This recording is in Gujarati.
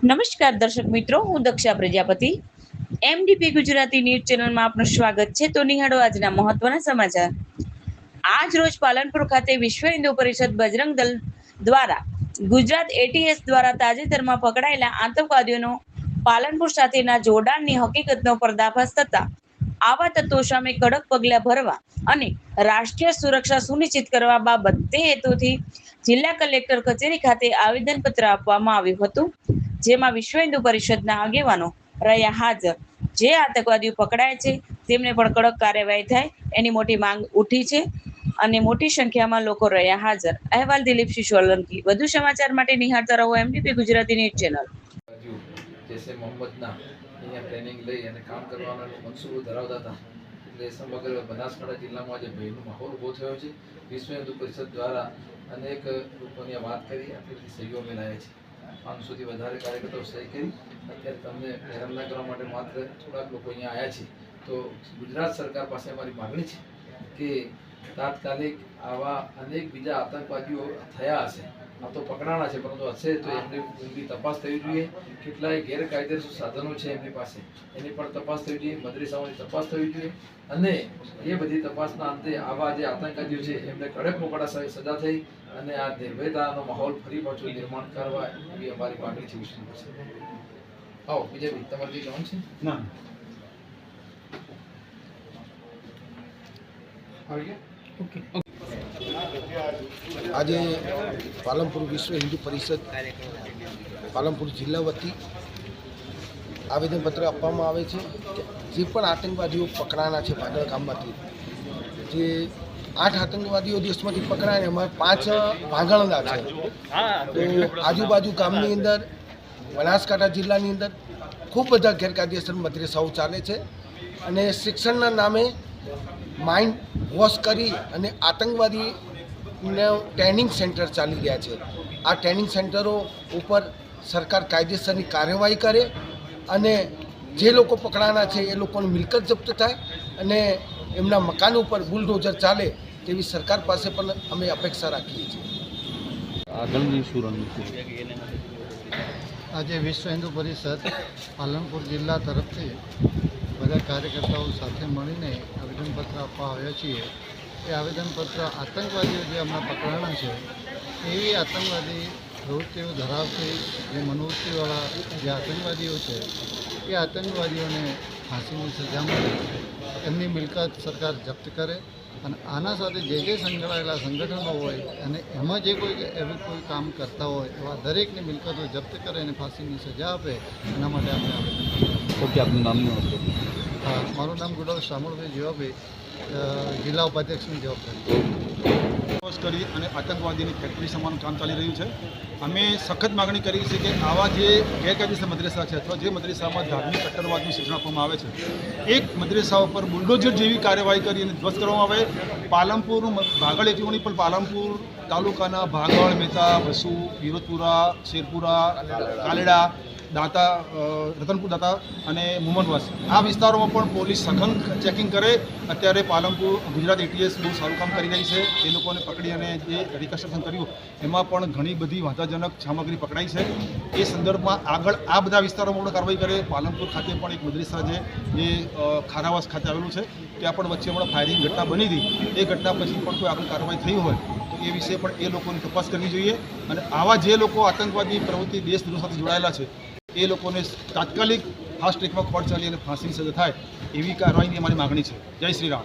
નમસ્કાર દર્શક મિત્રો, હું દક્ષા પ્રજાપતિ એમડીપી ગુજરાતી ન્યૂઝ ચેનલમાં આપનું સ્વાગત છે. તો નિહાળો આજના મહત્વના સમાચાર. આજ રોજ પાલનપુર ખાતે વિશ્વ હિન્દુ પરિષદ બજરંગ દળ દ્વારા ગુજરાત એટીએસ દ્વારા તાજેતરમાં પકડાયેલા આતંકવાદીઓનો પાલનપુર સાથેના જોડાણની હકીકતનો પર્દાફાશ થતા આવા તત્વો સામે કડક પગલાં ભરવા અને રાષ્ટ્રીય સુરક્ષા સુનિશ્ચિત કરવા બાબતે હેતુથી જિલ્લા કલેક્ટર કચેરી ખાતે આવેદનપત્ર આપવામાં આવ્યું હતું, જેમાં વિશ્વ હિન્દુ પરિષદના આગેવાનો રહ્યા હાજર. જે આતંકવાદીઓ પકડાય છે તેમને પણ કડક કાર્યવાહી થાય એની મોટી માંગ ઉઠી છે અને મોટી સંખ્યામાં લોકો રહ્યા હાજર. અહેવાલ દિલીપસિંહ સોલંકી. વધુ સમાચાર માટે નિહાળતા રહો એમડીપી ગુજરાતી ન્યૂઝ ચેનલ. જૈસે મોહમ્મદના અહીંયા ટ્રેનિંગ લઈ અને કામ કરવાનો મનસૂબો ધરાવતા હતા, એટલે સમગ્ર બનાસકાંઠા જિલ્લામાં જે ભયનો માહોલ ઊભો થયો છે. વિશ્વ હિન્દુ પરિષદ દ્વારા અનેક લોકોની વાત કરી, આટલી સહીઓ મેળવ્યા છે. 500થી વધારે કાર્યકર્તાઓ સહી કરી. અત્યારે તમને હેરાન ના કરવા માટે માત્ર થોડાક લોકો અહીંયા આવ્યા છે. તો ગુજરાત સરકાર પાસે અમારી માગણી છે કે તાત્કાલિક આવા અનેક બીજા આતંકવાદીઓ થયા હશે, આ તો પકડાણા છે, પરંતુ હશે તો એમની તપાસ થવી જોઈએ. કેટલાય ગેરકાયદેસર સાધનો છે એમની પાસે, એની પણ તપાસ થવી જોઈએ. મદરેસાઓની તપાસ થવી જોઈએ અને એ બધી તપાસના અંતે આવા જે આતંકવાદીઓ છે એમને કડક મોકળા સજા થઈ અને આ નિર્ભયતાનો માહોલ ફરી પાછું નિર્માણ કરવા એવી અમારી માંગણી છે. વિષ્ણુ છે. આવો વિજયભાઈ, તમારે જે કહેવાનું છે? ના આજે પાલનપુર વિશ્વ હિન્દુ પરિષદ પાલનપુર જિલ્લા વતી આવેદનપત્ર આપવામાં આવે છે કે જે પણ આતંકવાદીઓ પકડાના છે ભાગળ ગામમાંથી, જે 8 આતંકવાદીઓ દેશમાંથી પકડાયા, એમાં 5 ભાગળના છે. તો આજુબાજુ ગામની અંદર બનાસકાંઠા જિલ્લાની અંદર ખૂબ બધા ગેરકાયદેસર મદરેસાઓ ચાલે છે અને શિક્ષણના નામે માઇન્ડ વોશ કરી અને આતંકવાદીને ટ્રેનિંગ સેન્ટર ચાલી રહ્યા છે. આ ટ્રેનિંગ સેન્ટરો ઉપર સરકાર કાયદેસરની કાર્યવાહી કરે અને જે લોકો પકડાના છે એ લોકોની મિલકત જપ્ત થાય અને એમના મકાન ઉપર બુલડોઝર ચાલે તેવી સરકાર પાસે પણ અમે અપેક્ષા રાખીએ છીએ. આગળની શું રણનીતિ? આજે વિશ્વ હિન્દુ પરિષદ પાલનપુર જિલ્લા તરફથી બધા કાર્યકર્તાઓ સાથે મળીને આવેદનપત્ર આપવા આવ્યા છીએ. એ આવેદનપત્ર આતંકવાદીઓ જે હમણાં પકડાણા છે એવી આતંકવાદી પ્રવૃત્તિઓ ધરાવતી જે મનોવૃત્તિવાળા જે આતંકવાદીઓ છે એ આતંકવાદીઓને ફાંસીની સજા મળે, એમની મિલકત સરકાર જપ્ત કરે અને આના સાથે જે સંકળાયેલા સંગઠનો હોય અને એમાં જે એવું કોઈ કામ કરતા હોય એવા દરેકની મિલકતો જપ્ત કરે અને ફાંસીની સજા આપે, એના માટે આપણે આવેદન. ઓકે, આપનું નામનું હતું? હા, મારું નામ ગુલાબ શામળભાઈ જીવાભાઈ, જિલ્લા ઉપાધ્યક્ષની જવાબદારી કરી અને આતંકવાદીની ફેક્ટરી સમાન કામ ચાલી રહ્યું છે. અમે સખત માગણી કરી છે કે આવા જે ગેરકાયદેસર મદરેસા છે અથવા જે મદરેસામાં ધાર્મિક કટ્ટરવાદનું શિક્ષણ આપવામાં આવે છે, એક મદરેસા ઉપર બુલડોઝર જેવી કાર્યવાહી કરી અને ધ્વસ્ત કરવામાં આવે. પાલનપુર ભાગળ એકલું નહીં પણ પાલનપુર તાલુકાના ભાગળ, મેતા, વસુ, વિરોધપુરા, શેરપુરા, કાલેડા, દાતા, રતનપુર દાતા અને મુમનવાસ, આ વિસ્તારોમાં પણ પોલીસ સઘન ચેકિંગ કરે. અત્યારે પાલનપુર ગુજરાત એટીએસ બહુ સારું કામ કરી રહી છે. એ લોકોને પકડી અને જે રિકન્સ્ટ્રક્શન કર્યું એમાં પણ ઘણી બધી વાંધાજનક સામગ્રી પકડાઈ છે. એ સંદર્ભમાં આગળ આ બધા વિસ્તારોમાં પણ કાર્યવાહી કરે. પાલનપુર ખાતે પણ એક મદરેસા છે જે ખારાવાસ ખાતે આવેલું છે, ત્યાં પણ વચ્ચે હમણાં ફાયરિંગ ઘટના બની હતી. એ ઘટના પછી પણ કોઈ આગળ કાર્યવાહી થઈ હોય તો એ વિશે પણ એ લોકોની તપાસ કરવી જોઈએ અને આવા જે લોકો આતંકવાદી પ્રવૃત્તિ દેશદ્રોહ સાથે જોડાયેલા છે એ લોકોને તાત્કાલિક ફાસ્ટ ટ્રેકમાં કોર્ટ ચાલી અને ફાંસીની સજા થાય એવી કાર્યવાહીની અમારી માગણી છે. જય શ્રી રામ.